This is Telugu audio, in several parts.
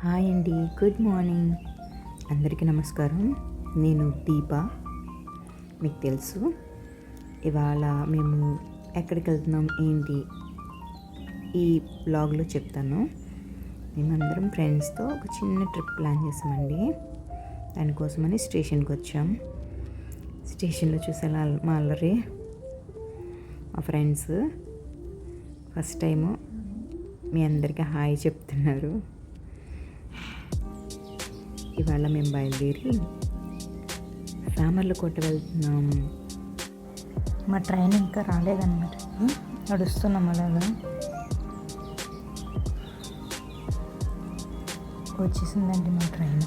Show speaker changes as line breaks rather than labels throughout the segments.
హాయ్ అండి, గుడ్ మార్నింగ్. అందరికీ నమస్కారం. నేను దీప. మీకు తెలుసు ఇవాళ మేము ఎక్కడికి వెళ్తున్నాం ఏంటి ఈ బ్లాగ్లో చెప్తాను. మేమందరం ఫ్రెండ్స్తో ఒక చిన్న ట్రిప్ ప్లాన్ చేసామండి. దానికోసమని స్టేషన్కి వచ్చాం. స్టేషన్లో చూసేలా మా అల్లరి మా ఫ్రెండ్స్ ఫస్ట్ టైము మీ అందరికీ హాయ్ చెప్తున్నారు. ఇవాళ మేము బయలుదేరి సామర్లకోట వెళ్తున్నాం.
మా ట్రైన్ ఇంకా రాలేదన్నమాట, నడుస్తున్నాం అలాగా. వచ్చేసిందండి మా ట్రైన్.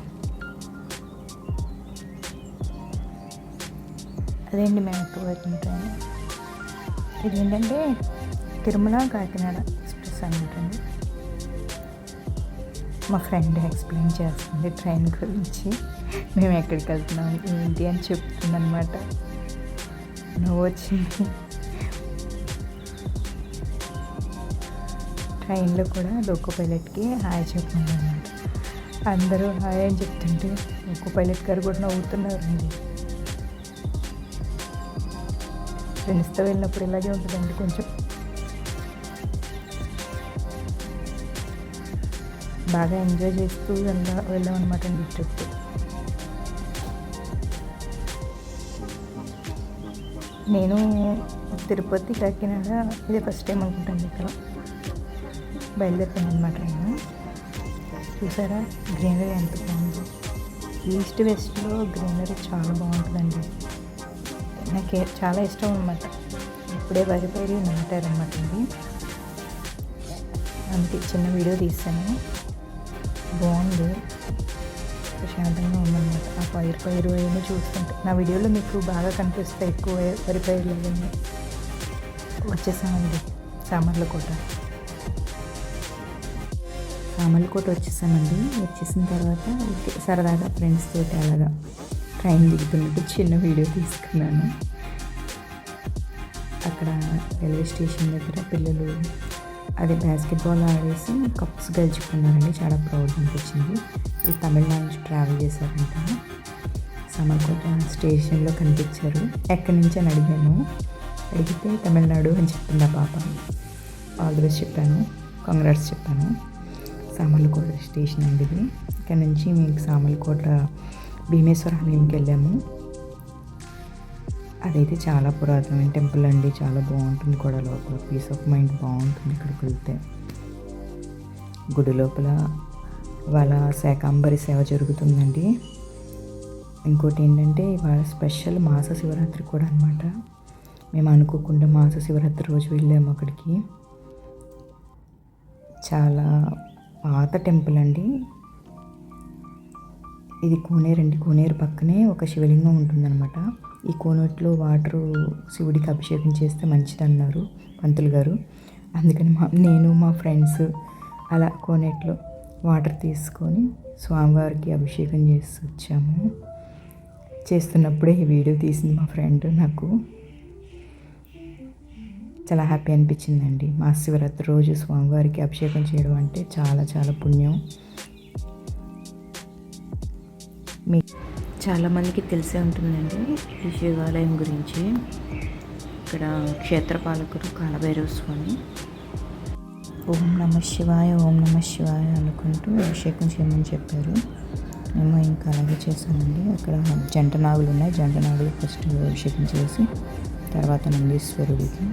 అదేంటి మేము ఎక్కువ అవుతున్న ట్రైన్. ఇది ఏంటంటే తిరుమల కాకినాడ ఎక్స్ప్రెస్ అన్నమాట అండి. మా ఫ్రెండ్ ఎక్స్ప్లెయిన్ చేస్తుంది ట్రైన్ గురించి, మేము ఎక్కడికి వెళ్తున్నాం ఏంటి అని చెప్తుంది అనమాట. నువ్వు వచ్చింది. ట్రైన్లో కూడా లోకో పైలట్కి హాయ్ చెప్తుంది అనమాట. అందరూ హాయ్ అని చెప్తుంటే లోకో పైలట్ గారు కూడా నవ్వుతున్నారండి. ఫ్రెండ్స్తో వెళ్ళినప్పుడు ఇలాగే ఉంటుందండి, కొంచెం బాగా ఎంజాయ్ చేస్తూ వెళ్ళాం అనమాట అండి ట్రిప్. నేను తిరుపతి కాకినాడ ఇదే ఫస్ట్ టైం అనుకుంటాను ఇక్కడ బయలుదేరుతాను అనమాట. నేను చూసారా గ్రీనరీ ఎంత బాగుందో. ఈస్ట్ వెస్ట్లో గ్రీనరీ చాలా బాగుంటుందండి. నాకు చాలా ఇష్టం అనమాట. ఇప్పుడే వరి పైరు నాటారనమాట అండి. అంతే చిన్న వీడియో తీసాను, బాగుంది, ప్రశాంతంగా ఉందన్నమాట. ఆ పైరు అవన్నీ చూస్తుంటే నా వీడియోలో మీకు బాగా కనిపిస్తాయి ఎక్కువ వరి పైర్లు అవన్నీ. వచ్చేసామండి సామర్లకోట వచ్చేసామండి. వచ్చేసిన తర్వాత సరదాగా ఫ్రెండ్స్ తోటి అలాగా ట్రైన్ దిగుతున్నట్టు చిన్న వీడియో తీసుకున్నాను. అక్కడ రైల్వే స్టేషన్ దగ్గర పిల్లలు అది బాస్కెట్బాల్ ఆడేసి కప్స్ గెలుచుకున్నారండి. చాలా ప్రౌడ్ అనిపించింది. ఈ తమిళనాడు నుంచి ట్రావెల్ చేశారంట. సామర్లకోట స్టేషన్లో కనిపించారు. ఎక్కడి నుంచి అని అడిగితే తమిళనాడు అని చెప్పింది ఆ పాప. ఆల్ ది బెస్ట్ చెప్పాను, కాంగ్రాట్స్ చెప్పాను. సామర్లకోట స్టేషన్ అండి ఇది. ఇక్కడ నుంచి మీకు సామర్లకోట భీమేశ్వర ఆలయంకి వెళ్ళాము. అదైతే చాలా పురాతనమైన టెంపుల్ అండి, చాలా బాగుంటుంది కూడా. లోపల పీస్ ఆఫ్ మైండ్ బాగుంటుంది ఇక్కడికి వెళ్తే. గుడి లోపల ఇవాళ శాకాంబరి సేవ జరుగుతుందండి. ఇంకోటి ఏంటంటే ఇవాళ స్పెషల్ మాస శివరాత్రి కూడా అనమాట. మేము అనుకోకుండా మాస శివరాత్రి రోజు వెళ్ళాము అక్కడికి. చాలా పాత టెంపుల్ అండి ఇది. కోనేరు పక్కనే ఒక శివలింగం ఉంటుందన్నమాట. ఈ కోనేటిలో వాటరు శివుడికి అభిషేకం చేస్తే మంచిది అన్నారు పంతులు గారు. అందుకని నేను మా ఫ్రెండ్స్ అలా కోనేటిలో వాటర్ తీసుకొని స్వామివారికి అభిషేకం చేసి వచ్చాము. చేస్తున్నప్పుడే ఈ వీడియో తీసింది మా ఫ్రెండ్. నాకు చాలా హ్యాపీ అనిపించిందండి. మా శివరాత్రి రోజు స్వామివారికి అభిషేకం చేయడం అంటే చాలా చాలా పుణ్యం. మీ చాలామందికి తెలిసే ఉంటుందండి ఈ శివాలయం గురించి. ఇక్కడ క్షేత్రపాలకుడు కాలభైరవ స్వామి. ఓం నమ శివాయ ఓం నమ శివాయ అనుకుంటూ అభిషేకం చేయమని చెప్పారు. మేము ఇంకా అలాగే చేసామండి. అక్కడ జంట నాగులు ఉన్నాయి. జంట నాగులు ఫస్ట్ అభిషేకం చేసి తర్వాత నందీశ్వరుడికి,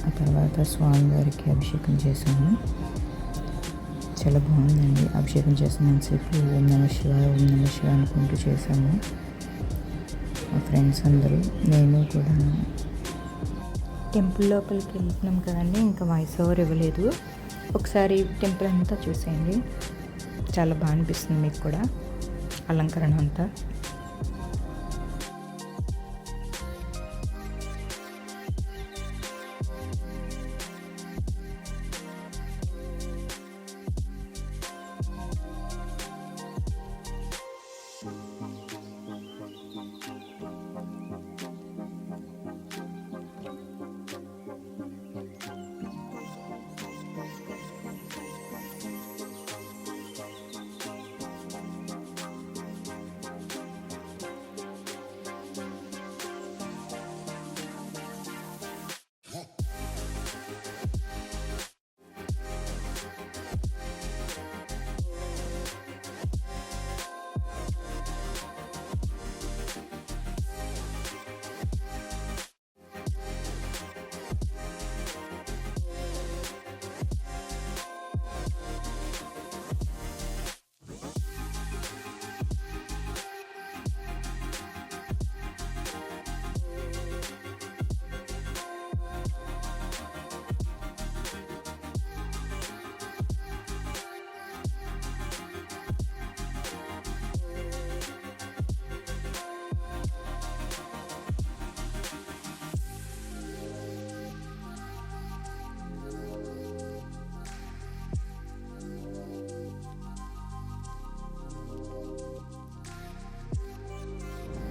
ఆ తర్వాత స్వామివారికి అభిషేకం చేసాము. చాలా బాగుందండి. అభిషేకం చేసినంతసేపు ఓం నమ శివాయ ఓం నమ శివాయ అనుకుంటూ చేసాము. మా ఫ్రెండ్స్ అందరూ, నేను కూడా. టెంపుల్ లోపలికి వెళ్తున్నాం కదండి, ఇంకా వాయిస్ ఓవర్ ఇవ్వలేదు. ఒకసారి టెంపుల్ అంతా చూసేయండి, చాలా బాగా అనిపిస్తుంది మీకు కూడా అలంకరణ అంతా.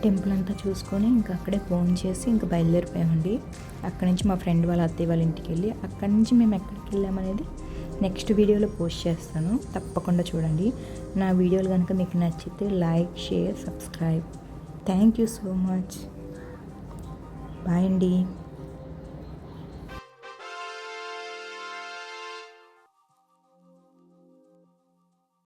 టెంపుల్ అంతా చూసుకొని ఇంకా అక్కడే ఫోన్ చేసి ఇంకా బయలుదేరిపోయామండి. అక్కడి నుంచి మా ఫ్రెండ్ వాళ్ళ అత్తయ్య వాళ్ళ ఇంటికి వెళ్ళి అక్కడి నుంచి మేము ఎక్కడికి వెళ్ళామనేది నెక్స్ట్ వీడియోలో పోస్ట్ చేస్తాను, తప్పకుండా చూడండి. నా వీడియోలు కనుక మీకు నచ్చితే like, share, subscribe. Thank you so much. Bye అండి.